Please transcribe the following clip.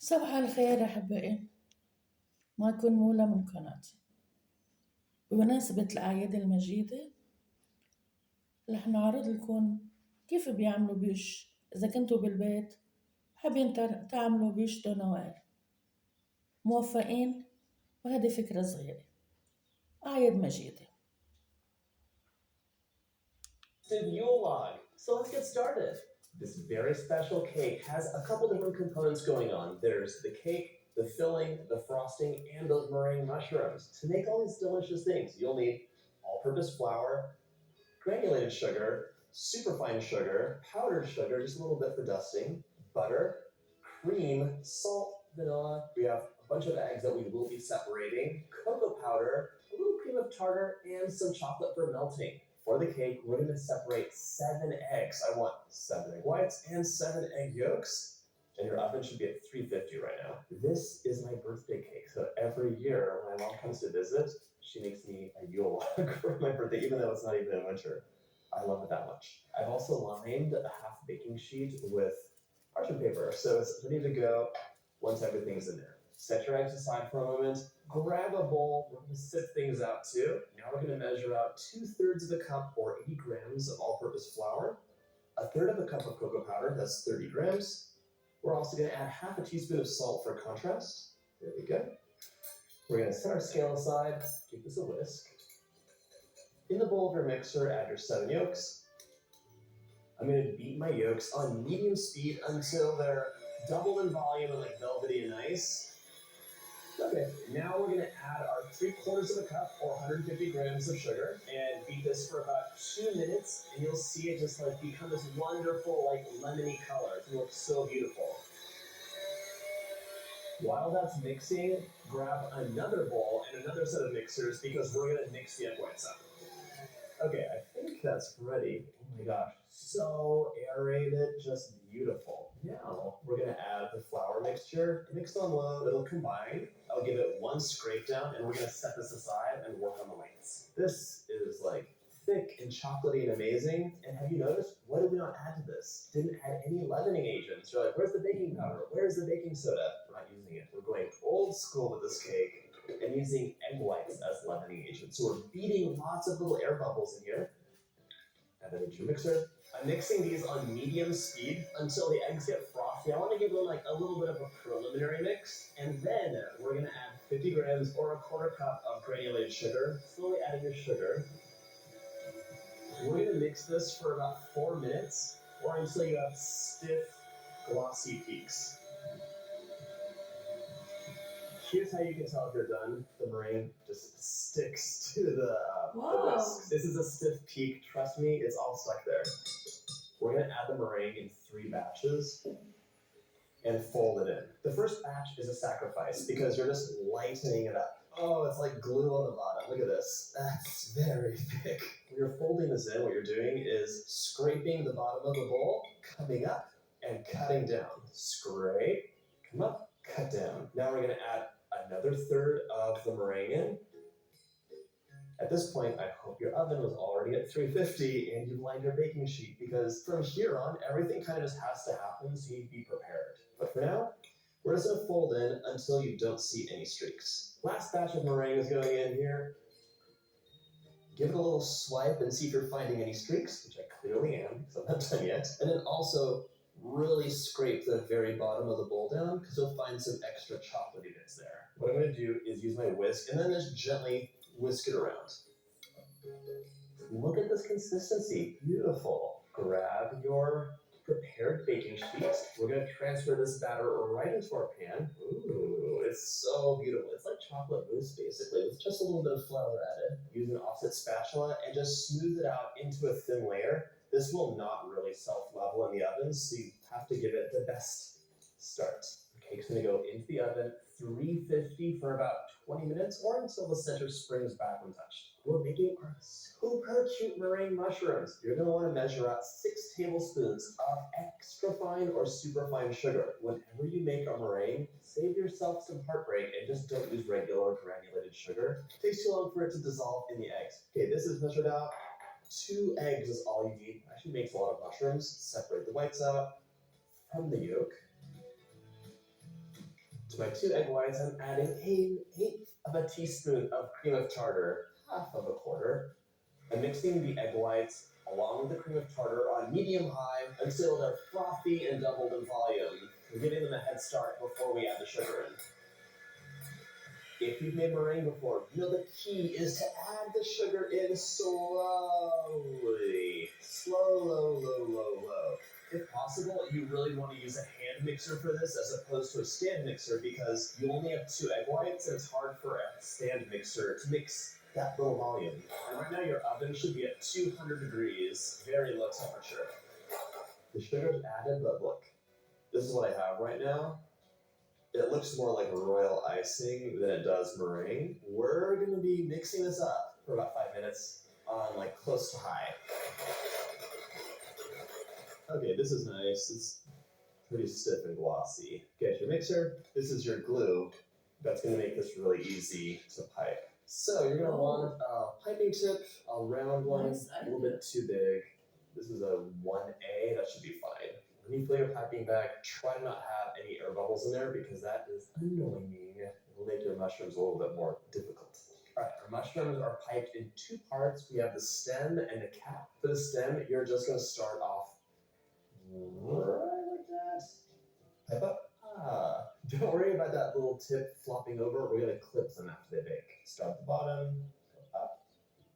صباح الخير أحبائي، معكم مولا من قناتي. بمناسبة الأعياد المجيدة رح نعرض لكم كيف بيعملوا بيش إذا كنتوا بالبيت حابين تعملوا بيش دو نويل. موفقين؟ وهذه فكرة صغيرة. أعياد مجيدة. Yule log. So let's get started. This very special cake has a couple different components going on. There's the cake, the filling, the frosting, and those meringue mushrooms. To make all these delicious things, you'll need all-purpose flour, granulated sugar, superfine sugar, powdered sugar, just a little bit for dusting, butter, cream, salt, vanilla. We have a bunch of eggs that we will be separating, cocoa powder, a little cream of tartar, and some chocolate for melting. For the cake, we're going to separate 7 eggs. I want 7 egg whites and 7 egg yolks. And your oven should be at 350 right now. This is my birthday cake. So every year when my mom comes to visit, she makes me a Yule log for my birthday, even though it's not even in winter. I love it that much. I've also lined a half baking sheet with parchment paper, so it's ready to go once everything's in there. Set your eggs aside for a moment. Grab a bowl. We're going to sift things out too. Now we're going to measure out 2/3 of a cup or 80 grams of all-purpose flour, 1/3 of a cup of cocoa powder, that's 30 grams. We're also going to add half a teaspoon of salt for contrast. There we go. We're going to set our scale aside, give this a whisk. In the bowl of your mixer, add your 7 yolks. I'm going to beat my yolks on medium speed until they're doubled in volume and like velvety and nice. Okay, now we're going to add our 3/4 of a cup or 150 grams of sugar and beat this for about 2 minutes, and you'll see it just like become this wonderful like lemony color. It looks so beautiful. While that's mixing, grab another bowl and another set of mixers because we're going to mix the egg whites up. Okay, I think that's ready. Oh my gosh, so aerated, just beautiful. Now we're gonna add the flour mixture. Mixed on low, it'll combine. I'll give it one scrape down and we're gonna set this aside and work on the whites. This is like thick and chocolatey and amazing. And have you noticed, what did we not add to this? Didn't add any leavening agents. You're like, where's the baking powder? Where's the baking soda? We're not using it. We're going old school with this cake and using egg whites as leavening agents. So we're beating lots of little air bubbles in here. Add that into your mixer. I'm mixing these on medium speed until the eggs get frothy. I want to give them like a little bit of a preliminary mix. And then we're going to add 50 grams or a 1/4 cup of granulated sugar. Slowly adding your sugar. We're going to mix this for about 4 minutes or until you have stiff, glossy peaks. Here's how you can tell if you're done. The meringue just sticks to the whisk. This is a stiff peak. Trust me, it's all stuck there. We're going to add the meringue in 3 batches and fold it in. The first batch is a sacrifice because you're just lightening it up. Oh, it's like glue on the bottom. Look at this. That's very thick. When you're folding this in, what you're doing is scraping the bottom of the bowl, coming up, and cutting down. Scrape, come up, cut down. Now we're going to add another 1/3 of the meringue in. At this point, I hope your oven was already at 350 and you've lined your baking sheet because from here on, everything kind of just has to happen so you need to be prepared. But for now, we're just going to fold in until you don't see any streaks. Last batch of meringue is going in here. Give it a little swipe and see if you're finding any streaks, which I clearly am because I'm not done yet. And then also really scrape the very bottom of the bowl down because you'll find some extra chocolatey bits there. What I'm going to do is use my whisk and then just gently whisk it around. Look at this consistency. Beautiful. Grab your prepared baking sheet. We're going to transfer this batter right into our pan. Ooh, it's so beautiful. It's like chocolate mousse basically with just a little bit of flour added. Use an offset spatula and just smooth it out into a thin layer. This will not really self-level in the oven, so you have to give it the best start. The cake's going to go into the oven, 350 for about 20 minutes or until the center springs back when touched. We're making our super cute meringue mushrooms. You're going to want to measure out 6 tablespoons of extra fine or super fine sugar. Whenever you make a meringue, save yourself some heartbreak and just don't use regular granulated sugar. It takes too long for it to dissolve in the eggs. Okay, this is measured out. 2 eggs is all you need. Actually makes a lot of mushrooms. Separate the whites out from the yolk. To my 2 egg whites, I'm adding an eighth of a teaspoon of cream of tartar, half of a quarter. I'm mixing the egg whites along with the cream of tartar on medium-high until they're frothy and doubled in volume, giving them a head start before we add the sugar in. If you've made meringue before, you know the key is to add the sugar in slowly. Slow. If possible, you really want to use a hand mixer for this as opposed to a stand mixer because you only have 2 egg whites and it's hard for a stand mixer to mix that little volume. And right now your oven should be at 200 degrees, very low temperature. The sugar's added, but look, this is what I have right now. It looks more like royal icing than it does meringue. We're gonna be mixing this up for about 5 minutes on like close to high. Okay, this is nice. It's pretty stiff and glossy. Get your mixer. This is your glue. That's gonna make this really easy to pipe. So you're gonna want a piping tip, a round one, Nice a little bit too big. This is a 1A, that should be fine. When you fill your piping bag, try to not have any air bubbles in there because that is annoying. It will make your mushrooms a little bit more difficult. All right, our mushrooms are piped in 2 parts. We have the stem and the cap. For the stem, you're just gonna start off right like that. Pipe up. Don't worry about that little tip flopping over. We're gonna clip them after they bake. Start at the bottom,